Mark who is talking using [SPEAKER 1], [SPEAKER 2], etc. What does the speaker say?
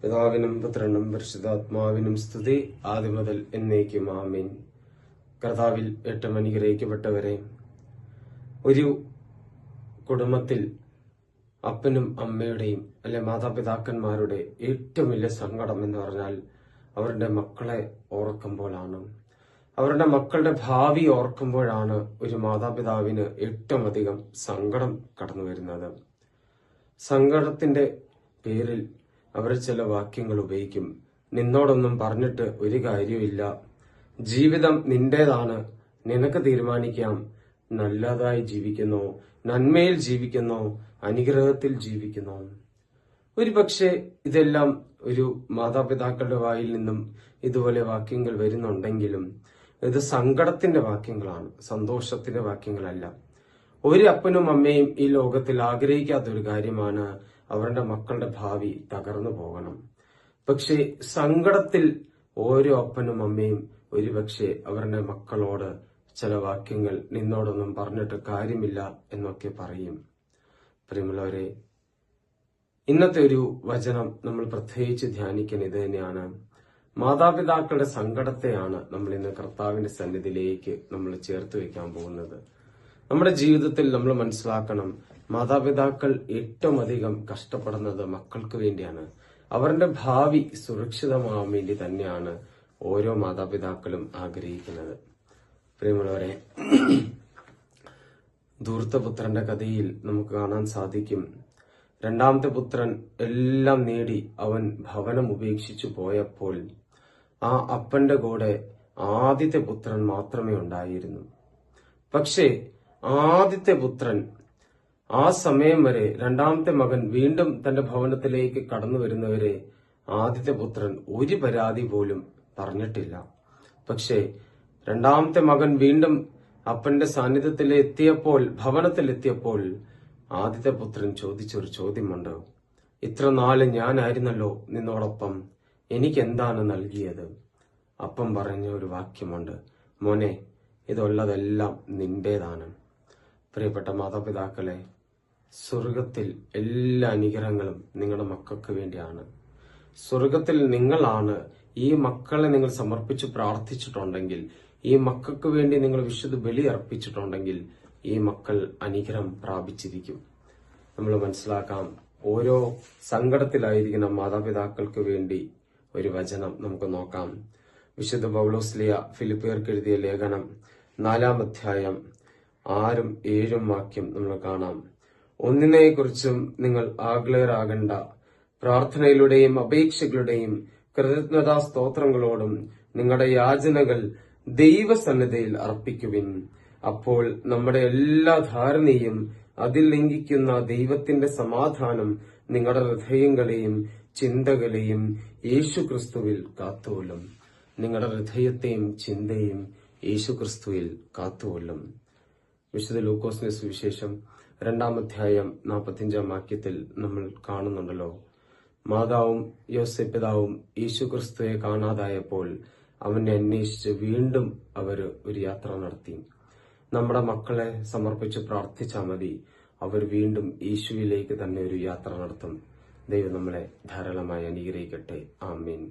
[SPEAKER 1] പിതാവിനും പുത്രനും പരിശുദ്ധാത്മാവിനും സ്തുതി, ആദ്യം മുതൽ എന്നേക്കും ആമേൻ. കർത്താവിൽ ഏറ്റവും അനുഗ്രഹിക്കപ്പെട്ടവരെ, ഒരു കുടുംബത്തിൽ അപ്പനും അമ്മയുടെയും അല്ലെ മാതാപിതാക്കന്മാരുടെ ഏറ്റവും വലിയ സങ്കടം എന്ന് പറഞ്ഞാൽ അവരുടെ മക്കളെ ഓർക്കുമ്പോഴാണ്. അവരുടെ മക്കളുടെ ഭാവി ഓർക്കുമ്പോഴാണ് ഒരു മാതാപിതാവിന് ഏറ്റവും അധികം സങ്കടം കടന്നു വരുന്നത്. സങ്കടത്തിന്റെ പേരിൽ അവർ ചില വാക്യങ്ങൾ ഉപയോഗിക്കും. നിന്നോടൊന്നും പറഞ്ഞിട്ട് ഒരു കാര്യമില്ല, ജീവിതം നിന്റേതാണ്, നിനക്ക് തീരുമാനിക്കാം, നല്ലതായി ജീവിക്കുന്നോ, നന്മയിൽ ജീവിക്കുന്നോ, അനുഗ്രഹത്തിൽ ജീവിക്കുന്നോ. ഒരുപക്ഷെ ഇതെല്ലാം ഒരു മാതാപിതാക്കളുടെ വായിൽ നിന്നും ഇതുപോലെ വാക്യങ്ങൾ വരുന്നുണ്ടെങ്കിലും ഇത് സങ്കടത്തിന്റെ വാക്യങ്ങളാണ്, സന്തോഷത്തിന്റെ വാക്യങ്ങളല്ല. ഒരു അപ്പനും അമ്മയും ഈ ലോകത്തിൽ ആഗ്രഹിക്കാത്തൊരു കാര്യമാണ് അവരുടെ മക്കളുടെ ഭാവി തകർന്നു പോകണം. പക്ഷേ സങ്കടത്തിൽ ഓരോ അപ്പനും അമ്മയും ഒരുപക്ഷെ അവരുടെ മക്കളോട് ചില വാക്യങ്ങൾ നിന്നോടൊന്നും പറഞ്ഞിട്ട് കാര്യമില്ല എന്നൊക്കെ പറയും. പ്രിയമുള്ളവരെ, ഇന്നത്തെ ഒരു വചനം നമ്മൾ പ്രത്യേകിച്ച് ധ്യാനിക്കാൻ ഇത് തന്നെയാണ്. മാതാപിതാക്കളുടെ സങ്കടത്തെയാണ് നമ്മൾ ഇന്ന് കർത്താവിന്റെ സന്നിധിയിലേക്ക് നമ്മൾ ചേർത്ത് വെക്കാൻ പോകുന്നത്. നമ്മുടെ ജീവിതത്തിൽ നമ്മൾ മനസ്സിലാക്കണം, മാതാപിതാക്കൾ ഏറ്റവും അധികം കഷ്ടപ്പെടുന്നത് മക്കൾക്ക് വേണ്ടിയാണ്. അവരുടെ ഭാവി സുരക്ഷിതമാവാൻ വേണ്ടി തന്നെയാണ് ഓരോ മാതാപിതാക്കളും ആഗ്രഹിക്കുന്നത്. പ്രിയമുള്ളവരെ, ധൂർത്തപുത്രന്റെ കഥയിൽ നമുക്ക് കാണാൻ സാധിക്കും. രണ്ടാമത്തെ പുത്രൻ എല്ലാം നേടി അവൻ ഭവനം ഉപേക്ഷിച്ചു പോയപ്പോൾ ആ അപ്പന്റെ കൂടെ ആദ്യത്തെ പുത്രൻ മാത്രമേ ഉണ്ടായിരുന്നു. പക്ഷേ ആദ്യത്തെ പുത്രൻ ആ സമയം വരെ, രണ്ടാമത്തെ മകൻ വീണ്ടും തന്റെ ഭവനത്തിലേക്ക് കടന്നു വരുന്നവരെ ആദ്യത്തെ പുത്രൻ ഒരു പരാതി പോലും പറഞ്ഞിട്ടില്ല. പക്ഷേ രണ്ടാമത്തെ മകൻ വീണ്ടും അപ്പന്റെ സാന്നിധ്യത്തിൽ എത്തിയപ്പോൾ, ഭവനത്തിലെത്തിയപ്പോൾ ആദ്യത്തെ പുത്രൻ ചോദിച്ചൊരു ചോദ്യമുണ്ട്. ഇത്ര നാള് ഞാനായിരുന്നല്ലോ നിന്നോടൊപ്പം, എനിക്കെന്താണ് നൽകിയത്? അപ്പം പറഞ്ഞ ഒരു വാക്യമുണ്ട്, മോനെ, ഇതുള്ളതെല്ലാം നിന്റേതാണ്. പ്രിയപ്പെട്ട മാതാപിതാക്കളെ, സ്വർഗത്തിൽ എല്ലാ അനുഗ്രഹങ്ങളും നിങ്ങളുടെ മക്കൾക്ക് വേണ്ടിയാണ്. സ്വർഗത്തിൽ നിങ്ങളാണ്. ഈ മക്കളെ നിങ്ങൾ സമർപ്പിച്ച് പ്രാർത്ഥിച്ചിട്ടുണ്ടെങ്കിൽ, ഈ മക്കൾക്ക് വേണ്ടി നിങ്ങൾ വിശുദ്ധ ബലി അർപ്പിച്ചിട്ടുണ്ടെങ്കിൽ ഈ മക്കൾ അനുഗ്രഹം പ്രാപിച്ചിരിക്കും. നമ്മൾ മനസ്സിലാക്കാം, ഓരോ സങ്കടത്തിലായിരിക്കുന്ന മാതാപിതാക്കൾക്ക് വേണ്ടി ഒരു വചനം നമുക്ക് നോക്കാം. വിശുദ്ധ പൗലോസ്ലിയ ഫിലിപ്പിയർക്ക് എഴുതിയ ലേഖനം 4-ാം അധ്യായം 6-ഉം 7-ഉം വാക്യം നമ്മൾ കാണാം. ഒന്നിനെക്കുറിച്ചും നിങ്ങൾ ആകുലരാകണ്ട, പ്രാർത്ഥനയിലൂടെയും അപേക്ഷകളുടെയും കൃതജ്ഞതാ സ്തോത്രങ്ങളോടും നിങ്ങളുടെ യാചനകൾ ദൈവസന്നിധിയിൽ അർപ്പിക്കുവിൻ. അപ്പോൾ നമ്മുടെ എല്ലാ ധാരണയും അതിൽ ലംഘിക്കുന്ന ദൈവത്തിന്റെ സമാധാനം നിങ്ങളുടെ ഹൃദയങ്ങളെയും ചിന്തകളെയും യേശുക്രിസ്തുവിൽ കാത്തുകൊള്ളും. നിങ്ങളുടെ ഹൃദയത്തെയും ചിന്തയും യേശുക്രിസ്തുവിൽ കാത്തുകൊള്ളും. വിശുദ്ധ ലൂക്കോസിന്റെ സുവിശേഷം 2-ാം അധ്യായം 45-ാം വാക്യത്തിൽ നമ്മൾ കാണുന്നുണ്ടല്ലോ, മാതാവും യോസേപ്പ് പിതാവും യേശുക്രിസ്തുവെ കാണാതായപ്പോൾ അവനെ അന്വേഷിച്ച് വീണ്ടും അവർ ഒരു യാത്ര നടത്തി. നമ്മുടെ മക്കളെ സമർപ്പിച്ച് പ്രാർത്ഥിച്ചാൽ മതി, അവർ വീണ്ടും യേശുവിലേക്ക് തന്നെ ഒരു യാത്ര നടത്തും. ദൈവം നമ്മളെ ധാരാളമായി അനുഗ്രഹിക്കട്ടെ. ആമേൻ.